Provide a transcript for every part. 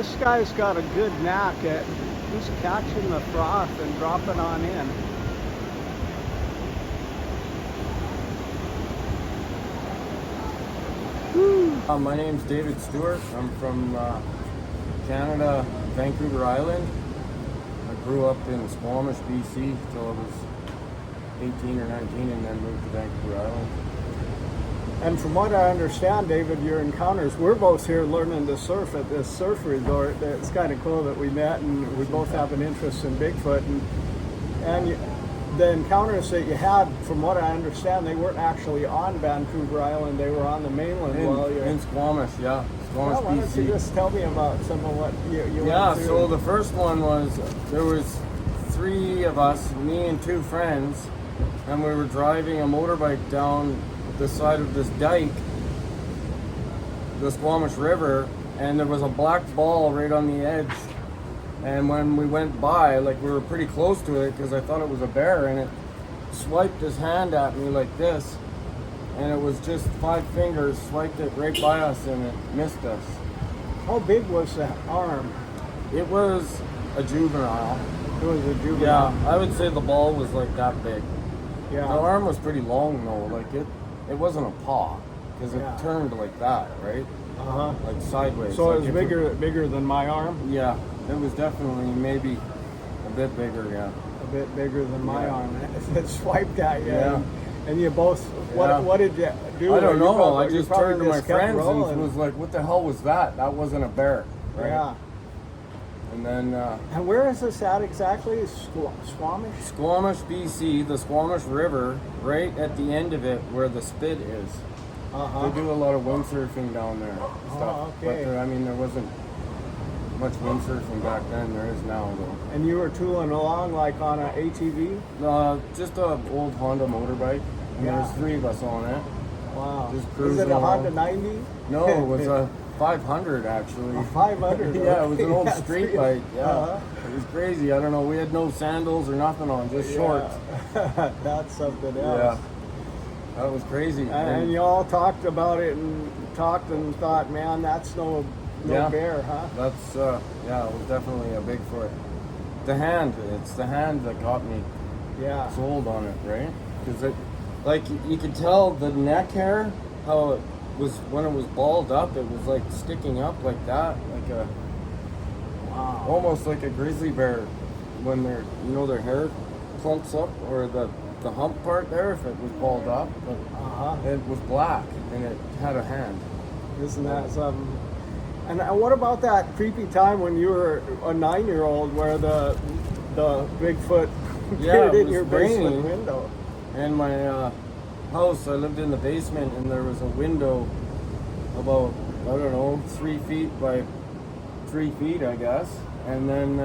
This guy's got a good knack at just catching the froth and dropping on in. My name's David Stewart. I'm from Canada, Vancouver Island. I grew up in Squamish, BC till I was 18 or 19 and then moved to Vancouver Island. And from what I understand, David, your encounters, we're both here learning to surf at this surf resort. It's kind of cool that we met and we both have an interest in Bigfoot. And the encounters that you had, from what I understand, they weren't actually on Vancouver Island, they were on the mainland while you're in Squamish, yeah. Squamish, why don't you BC. just tell me about some of what you Yeah, went through? so the first one was, there was 3 of us, me and 2 friends, and we were driving a motorbike down the side of this dike, the Squamish River, and there was a black ball right on the edge. And when we went by, like we were pretty close to it because I thought it was a bear, and it swiped his hand at me like this, and it was just 5 fingers, swiped it right by us, and it missed us. How big was the arm? It was a juvenile. It was a juvenile. Yeah, I would say the ball was like that big. Yeah. The arm was pretty long though, like it wasn't a paw, because it Yeah. turned like that, right? Uh-huh. Like sideways. So like it was bigger than my arm? Yeah, it was definitely maybe a bit bigger, yeah. A bit bigger than my Yeah. arm. It swiped at you. Yeah. And you both, Yeah. what did you do? I don't You know, probably- I you just probably turned to my just kept friends rolling. and was like, what the hell was that? That wasn't a bear, right? Yeah. And then And where is this at exactly? Squamish? Squamish, BC, the Squamish River, right at the end of it where the spit is. Uh-huh. They do a lot of windsurfing down there and stuff. okay. But there wasn't much windsurfing back then. There is now, though. And you were tooling along like on an ATV? Just a old Honda motorbike, and Yeah. there's 3 of us on it. Wow. Just Was cruising it a along. Honda 90? No, it was a 500 actually. A 500? Yeah, it was an old Yeah, street three- bike. Yeah, Uh-huh. it was crazy. I don't know. We had no sandals or nothing on, just shorts. Yeah. That's something else. Yeah, that was crazy. And you all talked about it and thought, man, that's no Yeah. bear, huh? That's yeah, it was definitely a Bigfoot. It's the hand that got me Yeah. sold on it, right? Because it, like you could tell the neck hair, how it was when it was balled up, it was like sticking up like that, like a Wow. almost like a grizzly bear when their hair clumps up, or the hump part there if it was balled up, but Uh-huh. it was black and it had a hand. Isn't that something? And what about that creepy time when you were a 9-year-old where the Bigfoot Yeah, appeared it in was your basement raining. window? And my house, I lived in the basement, and there was a window about, I don't know, 3 feet by 3 feet, I guess. And then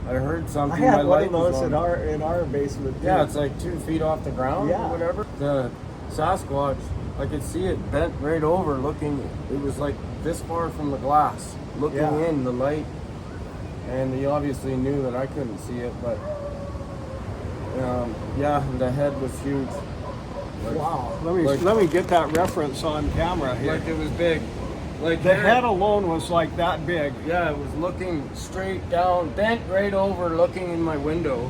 I heard I something. had my one light of was those on. in our basement too. Yeah, it's like 2 feet off the ground Yeah. or whatever. The Sasquatch, I could see it bent right over, looking. It was like this far from the glass, looking Yeah. in the light. And he obviously knew that I couldn't see it, but yeah, the head was huge. Like, Wow. like- Let me get that reference on camera here. Like it was big. Like The head alone was like that big. Yeah, it was looking straight down, bent right over, looking in my window,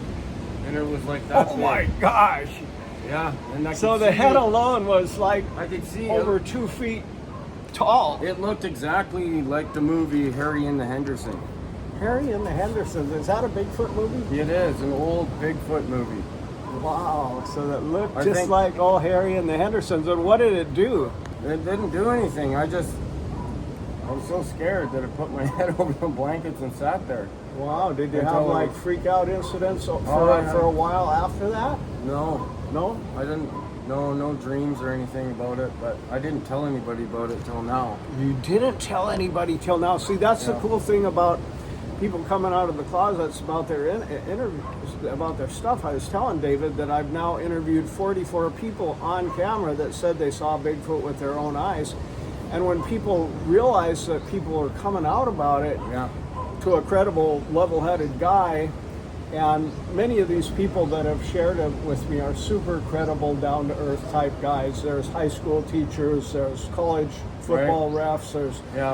and it was like that. Oh big. my gosh. Yeah, and I So could the see head it. alone was like I could see over it. 2 feet tall. It looked exactly like the movie Harry and the Henderson. Harry and the Hendersons. Is that a Bigfoot movie? It is an old Bigfoot movie. Wow. So that looked I just think- like Harry and the Hendersons. And what did it do? It didn't do anything. I was so scared that I put my head over the blankets and sat there. Wow. Did you Until have it like was- freak out incidents for I a while after that? No, No? I didn't. No dreams or anything about it. But I didn't tell anybody about it till now. You didn't tell anybody till now. See, that's the Yeah. cool thing about people coming out of the closets about their interviews, about their stuff. I was telling David that I've now interviewed 44 people on camera that said they saw Bigfoot with their own eyes. And when people realize that people are coming out about it Yeah. to a credible, level-headed guy, And many of these people that have shared it with me are super credible, down-to-earth type guys. There's high school teachers, there's college football refs,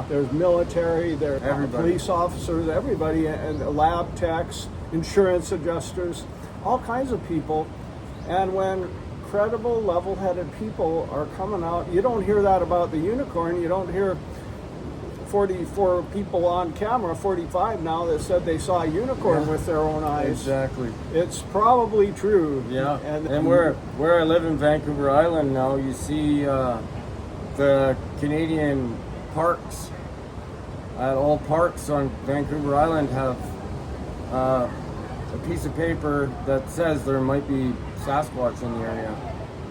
there's military, there's police officers, everybody, and lab techs, insurance adjusters, all kinds of people. And when credible, level-headed people are coming out, you don't hear that about the unicorn. You don't hear 44 people on camera, 45 now, that said they saw a unicorn with their own eyes. Exactly. It's probably true. Yeah. And where I live in Vancouver Island now, you see the Canadian parks. All parks on Vancouver Island have a piece of paper that says there might be Sasquatch in the area.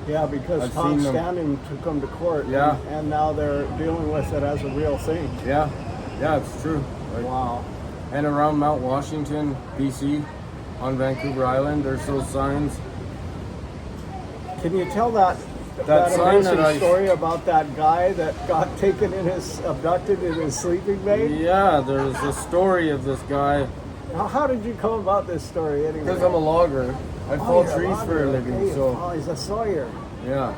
Yeah, because Tom Standing took them to court, and now they're dealing with it as a real thing. Yeah, it's true. Wow. And around Mount Washington, BC, on Vancouver Island, there's those signs. Can you tell that amazing story about that guy that got abducted in his sleeping bag? Yeah, there's a story of this guy. Now, how did you come about this story anyway? Because I'm a logger. I fall trees for a living. He's a sawyer. Yeah.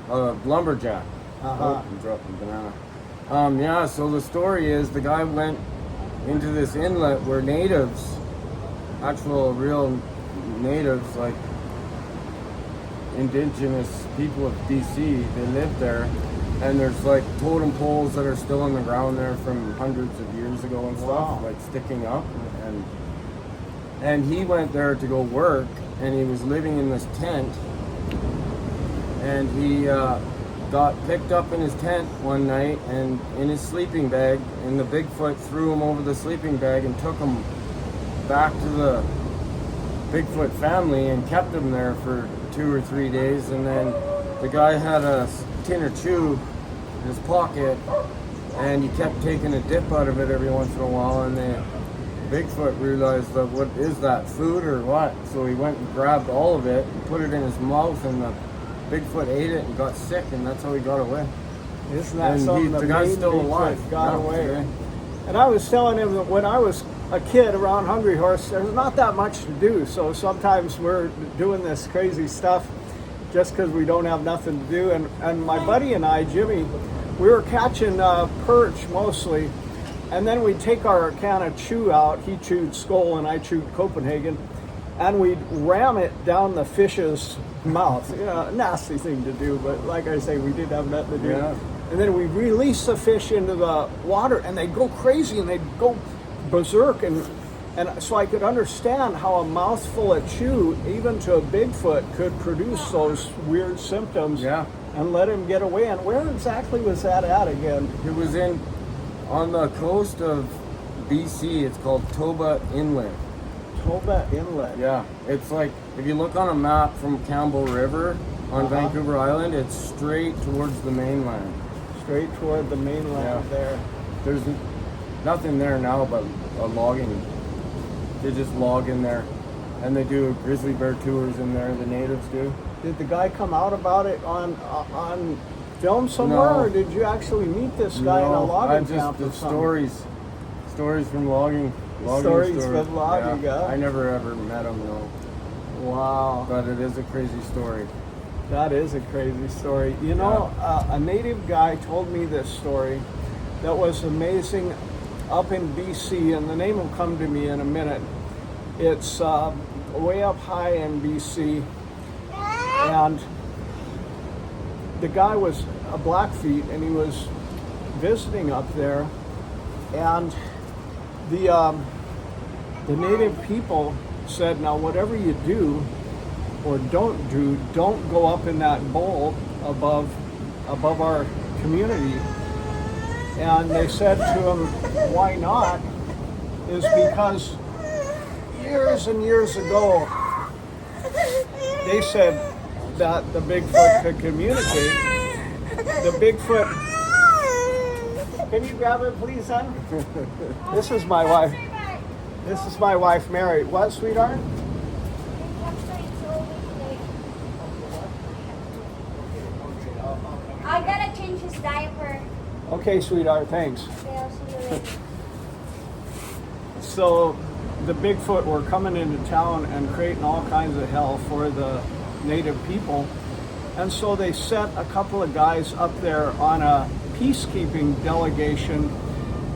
LumberJack. Uh-huh. I'm dropping banana. So the story is the guy went into this inlet where natives, actual real natives, like indigenous people of BC, they live there. And there's like totem poles that are still on the ground there from hundreds of years ago and stuff, like sticking up. And he went there to go work, and he was living in this tent. And he got picked up in his tent one night and in his sleeping bag, and the Bigfoot threw him over the sleeping bag and took him back to the Bigfoot family and kept him there for 2 or 3 days. And then the guy had a tin or chew in his pocket, and he kept taking a dip out of it every once in a while, and the Bigfoot realized that, what is that, food or what? So he went and grabbed all of it and put it in his mouth, and the Bigfoot ate it and got sick, and that's how he got away. Isn't that something? The guy's still alive. Got away. Today. And I was telling him that when I was a kid around Hungry Horse, there's not that much to do. So sometimes we're doing this crazy stuff just because we don't have nothing to do. And my buddy and I, Jimmy, we were catching perch mostly. And then we'd take our can of chew out. He chewed Skull and I chewed Copenhagen. And we'd ram it down the fish's mouth. You know, a nasty thing to do, but like I say, we did have nothing to do. Yeah. And then we'd release the fish into the water, and they'd go crazy and they'd go berserk. And so I could understand how a mouthful of chew, even to a Bigfoot, could produce those weird symptoms and let him get away. And where exactly was that at again? It was on the coast of BC. It's called Toba Inlet. Toba Inlet. Yeah, it's like, if you look on a map from Campbell River on Vancouver Island, it's straight towards the mainland. Straight toward the mainland there. There's nothing there now but a logging. They just log in there, and they do grizzly bear tours in there, the natives do. Did the guy come out about it on film somewhere, or did you actually meet this guy in a logging camp? The stories from logging. Stories from logging, I never ever met him, no. Wow. But it is a crazy story. That is a crazy story. You know, a native guy told me this story that was amazing up in BC, and the name will come to me in a minute. It's way up high in BC, and the guy was a Blackfeet, and he was visiting up there, and the native people said, now whatever you do or don't do, don't go up in that bowl above our community. And they said to him, why not? Is because years and years ago, they said that the Bigfoot could communicate. The Bigfoot, can you grab it please, son? This is my wife. This is my wife, Mary. What, sweetheart? I gotta change his diaper. Okay, sweetheart, thanks. Okay, I'll see you later. So the Bigfoot were coming into town and creating all kinds of hell for the native people. And so they sent a couple of guys up there on a peacekeeping delegation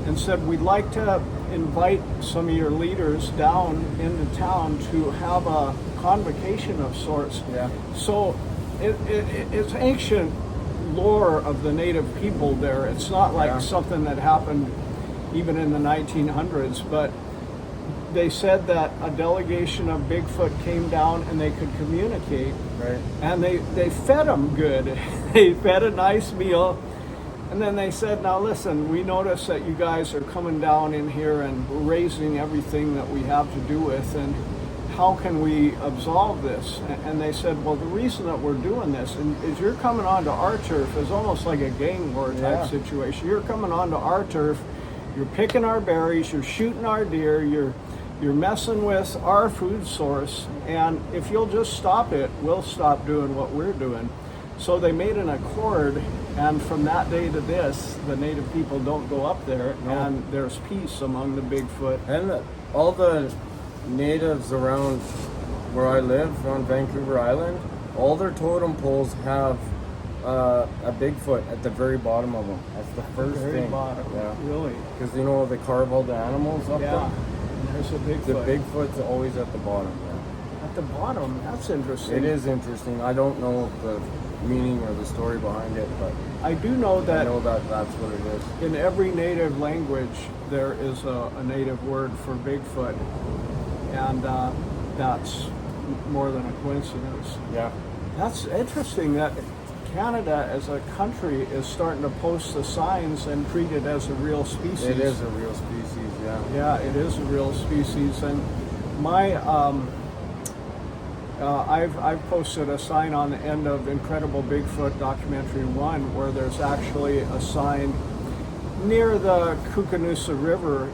and said, we'd like to invite some of your leaders down into town to have a convocation of sorts. Yeah. So it's ancient lore of the native people there. It's not like something that happened even in the 1900s, but they said that a delegation of Bigfoot came down and they could communicate. Right. And they fed them good. They fed a nice meal. And then they said, now listen, we notice that you guys are coming down in here and raising everything that we have to do with, and how can we absolve this? And they said, well, the reason that we're doing this is you're coming onto our turf. It's almost like a gang war type situation. You're coming onto our turf, you're picking our berries, you're shooting our deer, you're messing with our food source, and if you'll just stop it, we'll stop doing what we're doing. So they made an accord, and from that day to this, the native people don't go up there, and there's peace among the Bigfoot. And all the natives around where I live on Vancouver Island, all their totem poles have a Bigfoot at the very bottom of them. That's the first Very thing. bottom, Yeah. really. Because you know they carve all the animals up Yeah, there. and there's a Bigfoot. The Bigfoot's always at the bottom. Yeah. At the bottom, that's interesting. It is interesting. I don't know the meaning or the story behind it, but I do know I that know that that's what it is. in every native language there is a native word for Bigfoot, and that's more than a coincidence. Yeah. That's interesting that Canada as a country is starting to post the signs and treat it as a real species. It is a real species, yeah. Yeah, it is a real species. And my I've posted a sign on the end of Incredible Bigfoot Documentary 1 where there's actually a sign near the Kookanusa River,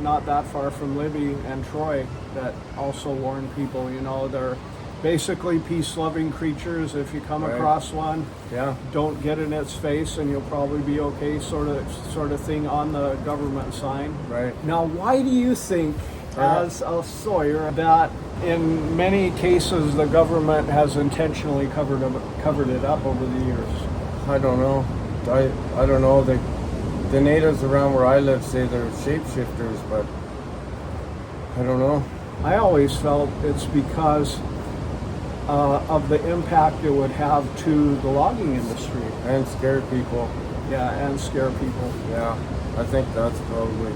not that far from Libby and Troy, that also warn people, you know, they're basically peace-loving creatures. If you come across one, don't get in its face and you'll probably be okay, sort of thing on the government sign. Right. Now, why do you think, as a Sawyer, that in many cases the government has intentionally covered it up over the years? I don't know. I don't know. The natives around where I live say they're shapeshifters, but I don't know. I always felt it's because of the impact it would have to the logging industry. And scare people. Yeah, and scare people. Yeah, I think that's probably.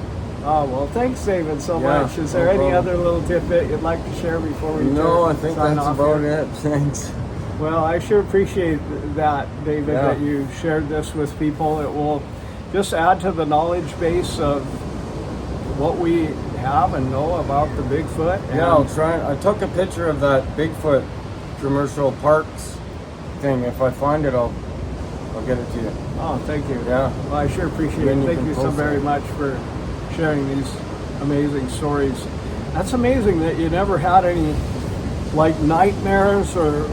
Oh, well, thanks, David, so much. Is there any other little tidbit you'd like to share before we No, I think sign that's off about here? it. Thanks. Well, I sure appreciate that, David, that you shared this with people. It will just add to the knowledge base of what we have and know about the Bigfoot. Yeah, I'll try. I took a picture of that Bigfoot commercial parks thing. If I find it, I'll get it to you. Oh, thank you. Yeah. Well, I sure appreciate Then it. you Thank can you so post very it. much for sharing these amazing stories. That's amazing that you never had any like nightmares or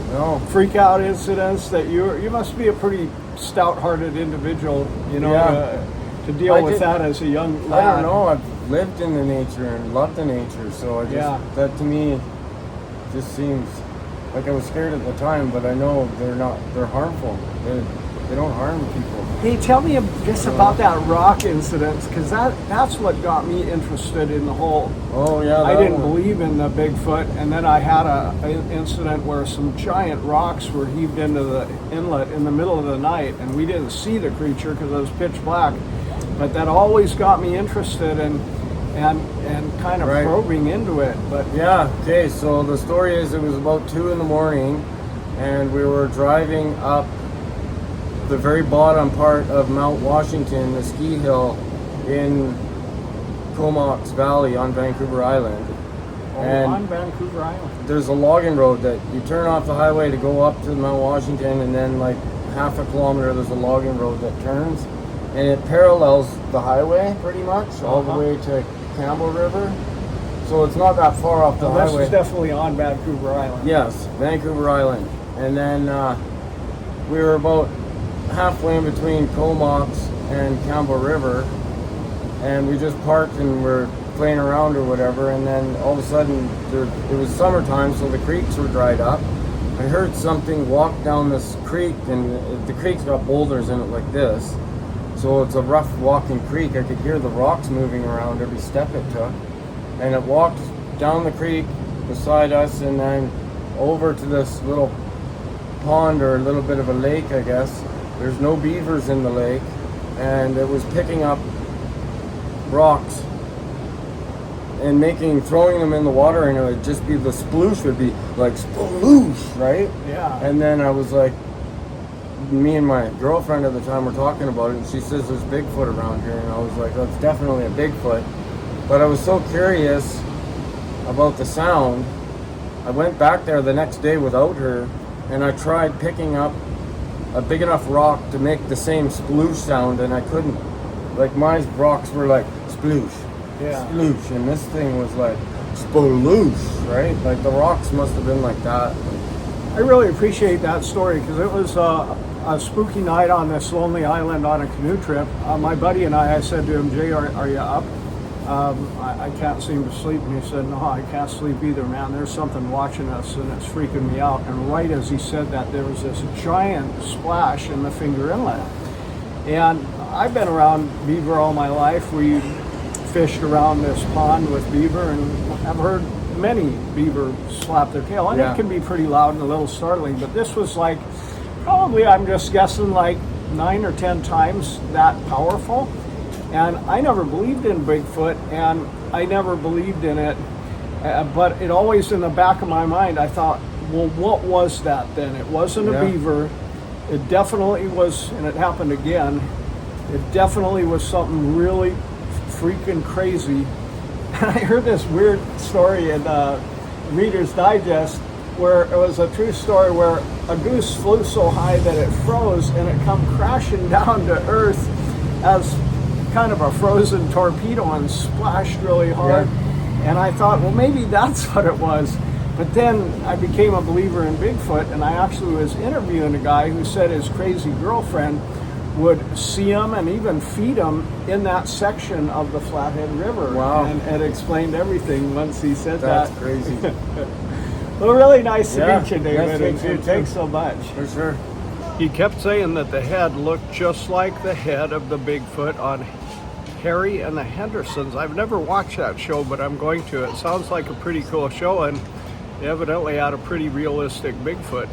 freak out incidents. That you must be a pretty stout-hearted individual, you know, to deal with that as a young lad. I don't know. I've lived in the nature and loved the nature, so I just that to me just seems like I was scared at the time, but I know they're harmful. They don't harm people. Hey, tell me just about that rock incident, because that's what got me interested in the whole. Oh yeah. I didn't believe in the Bigfoot, and then I had an incident where some giant rocks were heaved into the inlet in the middle of the night, and we didn't see the creature because it was pitch black. But that always got me interested and kind of probing into it. But okay. So the story is, it was about 2 a.m, and we were driving up the very bottom part of Mount Washington, the ski hill in Comox Valley on Vancouver Island. On Vancouver Island. There's a logging road that you turn off the highway to go up to Mount Washington, and then like half a kilometer there's a logging road that turns, and it parallels the highway pretty much all the way to Campbell River. So it's not that far off the highway. This is definitely on Vancouver Island. Yes, Vancouver Island. And then we were about halfway in between Comox and Campbell River, and we just parked and we're playing around or whatever, and then all of a sudden it was summertime, so the creeks were dried up. I heard something walk down this creek, and the creek's got boulders in it like this, so it's a rough walking creek. I could hear the rocks moving around every step it took, and it walked down the creek beside us and then over to this little pond, or a little bit of a lake, I guess. There's no beavers in the lake, and it was picking up rocks and throwing them in the water, and it would just be, the sploosh would be like sploosh, right? Yeah. And then I was like, me and my girlfriend at the time were talking about it, and she says there's Bigfoot around here, and I was like, that's definitely a Bigfoot. But I was so curious about the sound, I went back there the next day without her, and I tried picking up a big enough rock to make the same sploosh sound, and I couldn't. Like, my rocks were like sploosh, Yeah. sploosh, and this thing was like sploosh, right? Like, the rocks must have been like that. I really appreciate that story, because it was a spooky night on this lonely island on a canoe trip. My buddy and I said to him, Jay, are you up? I can't seem to sleep. And he said, no, I can't sleep either, man. There's something watching us, and it's freaking me out. And right as he said that, there was this giant splash in the Finger Inlet. And I've been around beaver all my life. We fished around this pond with beaver, and I've heard many beaver slap their tail. And Yeah. it can be pretty loud and a little startling, but this was like, probably, I'm just guessing, like 9 or 10 times that powerful. And I never believed in Bigfoot, and I never believed in it. But it always, in the back of my mind, I thought, well, what was that then? It wasn't a beaver. It definitely was, and it happened again. It definitely was something really freaking crazy. And I heard this weird story in Reader's Digest, where it was a true story where a goose flew so high that it froze, and it come crashing down to earth as kind of a frozen torpedo and splashed really hard. And I thought, well, maybe that's what it was. But then I became a believer in Bigfoot, and I actually was interviewing a guy who said his crazy girlfriend would see him and even feed him in that section of the Flathead River. Wow. And it explained everything once he said That's that. crazy. Well, really nice to Yeah, meet you, nice David, to and meet you thanks too. so much. For sure. He kept saying that the head looked just like the head of the Bigfoot on Harry and the Hendersons. I've never watched that show, but I'm going to. It sounds like a pretty cool show, and they evidently had a pretty realistic Bigfoot.